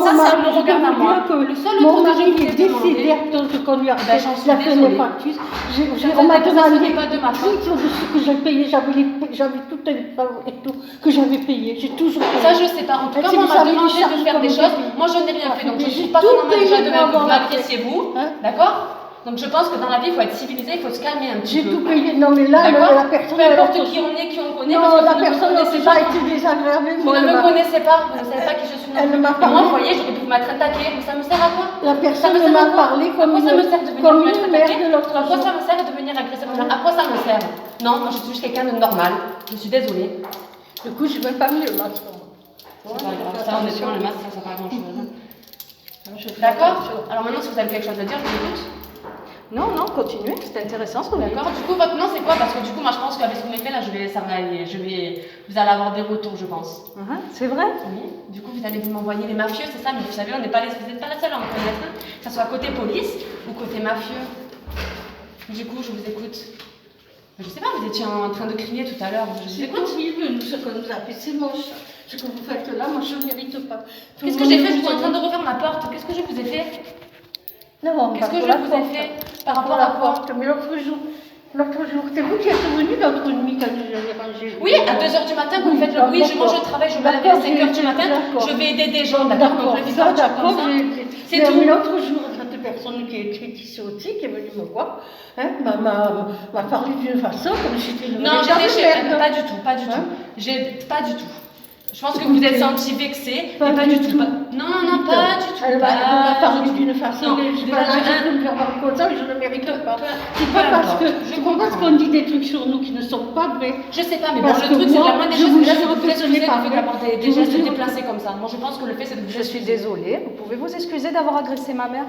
ça me regarde à moi. Le seul mon autre que mari je est voulais décédé à cause de qu'on lui a fait la pneumopathie. On m'a demandé tout sur ce que j'ai payé. J'avais tout un travaux et tout que j'avais payé. J'ai toujours payé. Ça, je sais pas. En tout cas, moi, on m'a demandé de faire des choses. Moi, je n'ai rien fait. Donc, je ne suis pas normalement déjà de vous m'appréciez vous. D'accord? Donc, je pense que dans la vie, il faut être civilisé, il faut se calmer un petit peu. J'ai tout payé. Non, mais là, la personne. Peu importe qui on est, qui on connaît. Non, la personne n'a pas été désagréable. Vous ne me connaissez pas, vous ne savez pas qui je suis. Elle m'a parlé. Moi, vous voyez, j'aurais pu vous m'être attaqué, mais ça me sert à quoi? La personne m'a parlé comme une mère de l'autre. À quoi ça me sert de venir agresser mon À quoi ça me sert? Non, moi je suis juste quelqu'un de normal. Je suis désolée. Du coup, je ne vais pas mis le masque. C'est pas grave, ça honnêtement, le masque, ça ne sert pas à grand chose. D'accord? Alors maintenant, si vous avez quelque chose à dire, je vous écoute. Non, continuez, c'est intéressant ce que vous dites. D'accord, du coup, votre nom c'est quoi? Parce que du coup, moi je pense qu'avec ce que vous m'avez fait là, ça va aller. Vous allez avoir des retours, je pense. C'est vrai? Oui. Du coup, vous allez m'envoyer les mafieux, c'est ça? Mais vous savez, vous n'êtes pas la seule à me connaître, que ce soit côté police ou côté mafieux. Du coup, je vous écoute. Je sais pas, vous étiez en train de crier tout à l'heure. Je vous écoute. Oui, ce que nous a fait, c'est moche. Ce que vous faites là, moi je ne mérite pas. Qu'est-ce que j'ai fait? Je suis en train de refaire ma porte. Qu'est-ce que je vous ai fait? Qu'est-ce que je vous ai fait par rapport à quoi? Mais l'autre jour, c'est vous qui êtes venu l'autre nuit quand je l'ai rangé. Oui, à 2h du matin, vous me faites le bruit, je mange, je travaille, je me lève à 5h du matin, je vais aider des gens, d'accord? Donc le visage comme ça. C'est tout. Mais l'autre jour, cette personne qui est ici aussi, qui est venue me voir, m'a parlé d'une façon comme si c'était une. Non, pas du tout, pas du tout. Pas du tout. Je pense que vous êtes senti vexé, mais pas du tout. Non, pas du tout. Elle m'a parlé d'une façon, je peux me faire parler comme ça, je ne mérite pas. C'est pas parce qu'on dit des trucs sur nous qui ne sont pas vrais. Je sais pas, mais bon, le truc, c'est la moindre des choses, c'est que vous excusez d'avoir des gestes déplacés comme ça. Moi, je pense que le fait, c'est que je suis désolée, vous pouvez vous excuser d'avoir agressé ma mère?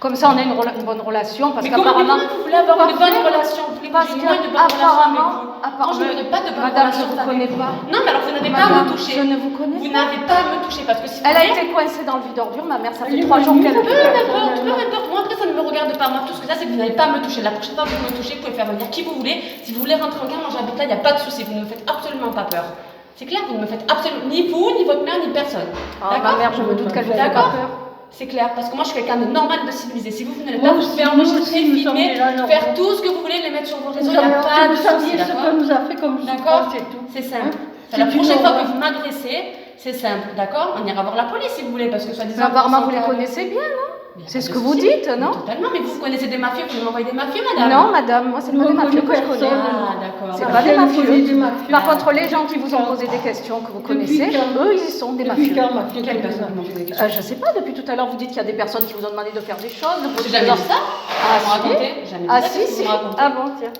Comme ça, on a une bonne relation, parce qu'apparemment... Mais comment vous voulez avoir une bonne relation? Vous voulez que j'ai moins de bonne relation avec vous? Moi, je n'aurais pas de bonne Madame, relation je ne vous connais pas. Non, mais alors vous n'avez pas à me toucher. Je ne vous connais pas. Vous n'avez pas à me toucher, parce que si elle a été coincée dans le vide ordure, ma mère, ça fait 3 jours qu'elle... Peu importe. Moi, après, ça ne me regarde pas. Moi, tout ce que ça, c'est que vous n'avez pas à me toucher. La prochaine fois que vous me touchez, vous pouvez faire venir qui vous voulez. Si vous voulez rentrer en gamme, moi, j'habite là, il n'y a pas de souci. Vous ne me faites absolument pas peur. C'est clair, vous ne me faites absolument... Ni vous, ni votre mère, ni personne. Ma mère, je me doute qu'elle vous fait pas peur. C'est clair, parce que moi je suis quelqu'un de normal, de civilisé. Si vous venez pas, vous pouvez enregistrer, filmer, faire tout ce que vous voulez, les mettre sur vos réseaux, il n'y a pas de souci. Ce qu'on nous a fait comme d'accord, c'est simple. La prochaine fois que vous m'agressez, c'est simple, d'accord? On ira voir la police si vous voulez, parce que soi-disant. Apparemment, vous les connaissez bien, non? C'est ce que vous dites, non? Totalement, mais vous connaissez des mafieux, vous m'envoyez des mafieux, madame? Non, madame, moi c'est pas des mafieux que je connais. Ah, d'accord. C'est pas des mafieux. Par contre, les gens qui vous ont posé des questions que vous connaissez, eux, ils sont des mafieux. Quelles personnes m'ont posé des questions? Je sais pas, depuis tout à l'heure, vous dites qu'il y a des personnes qui vous ont demandé de faire des choses. J'ai jamais dit ça. Ah, si. Ah bon, tiens.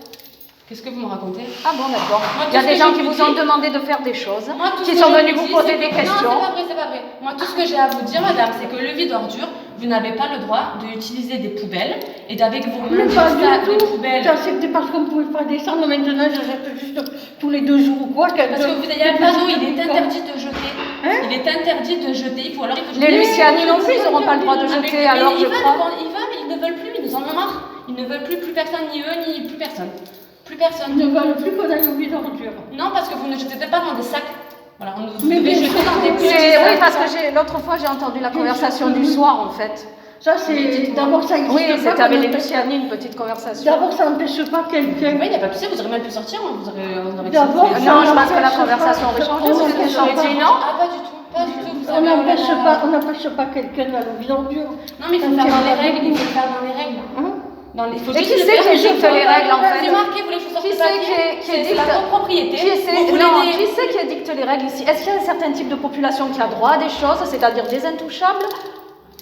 Qu'est-ce que vous me racontez? Ah bon, d'accord. Il y a des gens qui vous ont demandé de faire des choses, qui sont venus vous poser des questions. Non, c'est pas vrai. Moi, tout ce que j'ai à vous dire, madame, c'est que le vide ordure, vous n'avez pas le droit d'utiliser des poubelles et d'avec vos mains des poubelles. C'était parce qu'on ne pouvait pas descendre. Maintenant, je jette juste tous les 2 jours ou quoi. Parce que vous avez un panneau, il est interdit de jeter. Il est interdit de jeter. Il faut les Luciani non plus, ils n'auront pas le droit de jeter. Alors je crois. Ils ne veulent plus, ils nous en ont marre. Ils ne veulent plus personne, ni eux, ni plus personne. Plus personne. Ils ne veulent plus qu'on aille au vide ordure. Non, parce que vous ne jetez pas dans des sacs. Voilà, vous devez jeter dans des petits sacs. Oui, parce que l'autre fois, j'ai entendu la conversation du soir, en fait. Ça, c'est. D'abord, ça existe. Oui, c'était avec les Luciani, une petite conversation. D'abord, ça n'empêche pas quelqu'un. Oui, il n'y a pas de souci, vous aurez même pu sortir. Vous aurez d'abord, non, je pense que la conversation aurait changé. Vous êtes sorti, non? Ah, pas du tout. Pas du tout. On n'empêche pas quelqu'un d'aller au vide ordure. Non, mais il faut faire dans les règles. Il faut faire dans les règles. Et qui c'est qui dicte les règles en fait? C'est marqué, vous voulez que je sorte le papier? C'est la copropriété. Qui c'est qui dicte les règles ici? Est-ce qu'il y a un certain type de population qui a droit à des choses, c'est-à-dire des intouchables?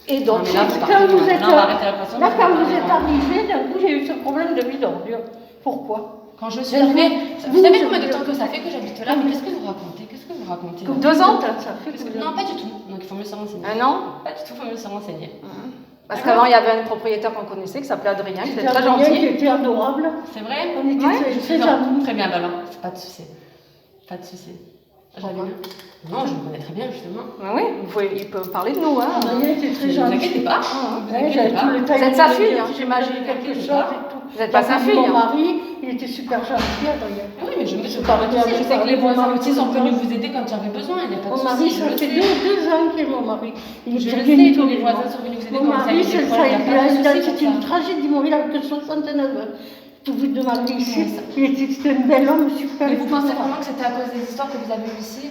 Et donc, quand vous êtes arrivé, d'un coup, j'ai eu ce problème de vide ordure. Pourquoi? Quand je suis arrivée, vous savez combien de temps que ça fait que j'habite là? Mais qu'est-ce que vous racontez? 2 ans? Non, pas du tout. Donc il faut mieux se renseigner. Un an? Pas du tout, il faut mieux se renseigner. Parce qu'avant, il y avait un propriétaire qu'on connaissait qui s'appelait Adrien, qui était très gentil. Qui était adorable. C'est vrai? On était très amis. Très bien, alors, pas de souci. Pas de souci. Non, je me connais très bien, justement. Oui, il peut parler de nous. Hein. Adrien était très gentil. Ne vous inquiétez pas. Vous êtes sa fille, j'imagine. quelque chose et tout. Vous n'êtes pas sa fille. Mon mari, il était super gentil, Adrien. Oui, mais je me suis pas retenue. Je sais que les voisins aussi sont venus vous aider quand il y avait besoin. Il n'y a pas de Mon mari, souci. ça fait 2 ans qu'il est mon mari. Je le sais que les voisins sont venus vous aider Mon quand vous avez mari, des problèmes. Il n'y a pas de souci c'est pour une ça. tragédie, mon mari, il avait que 69 ans. Tout vous demander ici, c'était un bel homme, super. Mais vous pensez vraiment que c'était à cause des histoires que vous avez eues ici?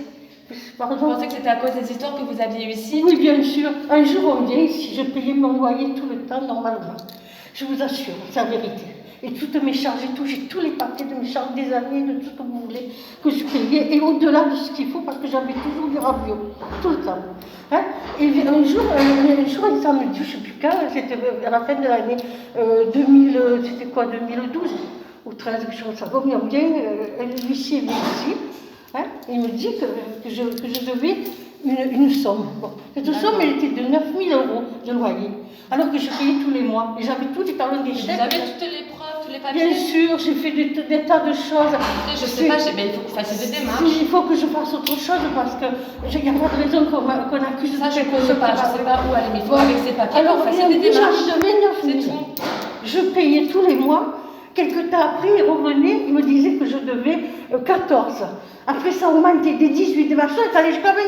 Vous Pardon? pensez que c'était à cause des histoires que vous aviez eues ici? Oui, bien sûr. Un jour, on vient ici, je payais mon loyer tout le temps, normalement. Je vous assure, c'est la vérité. Et toutes mes charges et tout, j'ai tous les papiers de mes charges des années, de tout ce que vous voulez, que je payais, et au-delà de ce qu'il faut, parce que j'avais toujours du radio, tout le temps. Hein? Et un jour, il s'en me dit, je ne sais plus quand, c'était à la fin de l'année 2012 ou 13, quelque chose comme ça. Bon, bien, l'huissier vient ici, hein? Il me dit que je devais une somme. Bon. Cette somme, elle était de 9 000 € de loyer, alors que je payais tous les mois. Et j'avais tous les talons des chèques. Vous avez toutes les preuves, tous les papiers? Bien sûr, j'ai fait des tas de choses. Je ne sais pas, mais il faut que vous fassiez des démarches. Il faut que je fasse autre chose parce qu'il n'y a pas de raison qu'on accuse Ça, je ne connais pas, je ne sais pas où aller, mais il faut avec ces papiers, alors, vous fassiez des démarches. Je devais 9 000. C'est tout. Je payais tous les mois. Quelques temps après, il revenait, il me disait que je devais 14. Après, ça augmentait des 18, des machins, il fallait jusqu'à 20.